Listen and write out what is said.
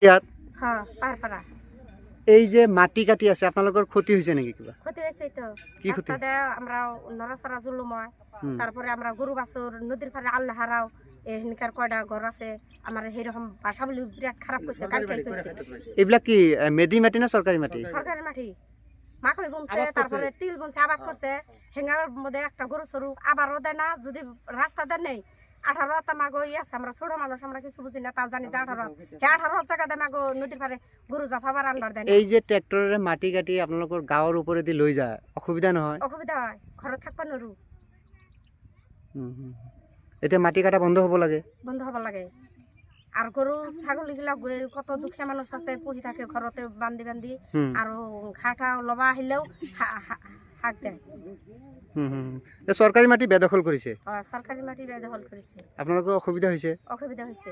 ইয়াত হ্যাঁ পারপারা এই যে মাটি কাটি আছে আপোনালোকৰ ক্ষতি হৈছে নেকি কিবা? ক্ষতি হয়েছে তো কি ক্ষতি? রাস্তাতে আমরা নড়াচড়া জুলুম হয় হুম। তারপরে আমরা গরু বাছুর নদীর পাড়ে আল্লাহ হারাও এখানকার কয়টা ঘর আছে আমার সেইরকম বাসা বলি বিরাট খারাপ করছে কালকে করছে এইবিলাক কি মেদি মাটি না সরকারি মাটি? সরকারি মাটি মাকড়ি বুনছে তারপরে তিল বুনছে আবাদ করছে হেঙ্গার মধ্যে একটা গরু সরু আবারও দেয় না যদি রাস্তা দেন নেই 18 মাগো আছে আমরা ছোট মানুষ আমরা কিছু বুঝি না তাও জানি যে 18 হে 18 জায়গা দেয় মাগো নদীর পারে গরু জাফাবার আনবার দেয় না। এই যে ট্ৰেক্টৰেৰে মাটি কাটি আপোনালোকৰ গাঁৱৰ ওপৰেদি লৈ যায় অসুবিধা নহয়? অসুবিধা হয় ঘৰত থাকবা নৰো এতিয়া মাটি কাটা বন্ধ হ'ব লাগে। বন্ধ হব লাগে আর গরু ছাগল এগুলা কত দুখীয়া মানুষ আছে পুষি থাকে ঘরতে বান্ধি বান্ধি আর ঘাটা লবা আহিলেও হাক দেয়। চৰকাৰী মাটি বেদখল কৰিছে, সরকারি মাটি বেদখল করেছে, আপোনালোকৰ অসুবিধা হৈছে? অসুবিধা হয়েছে।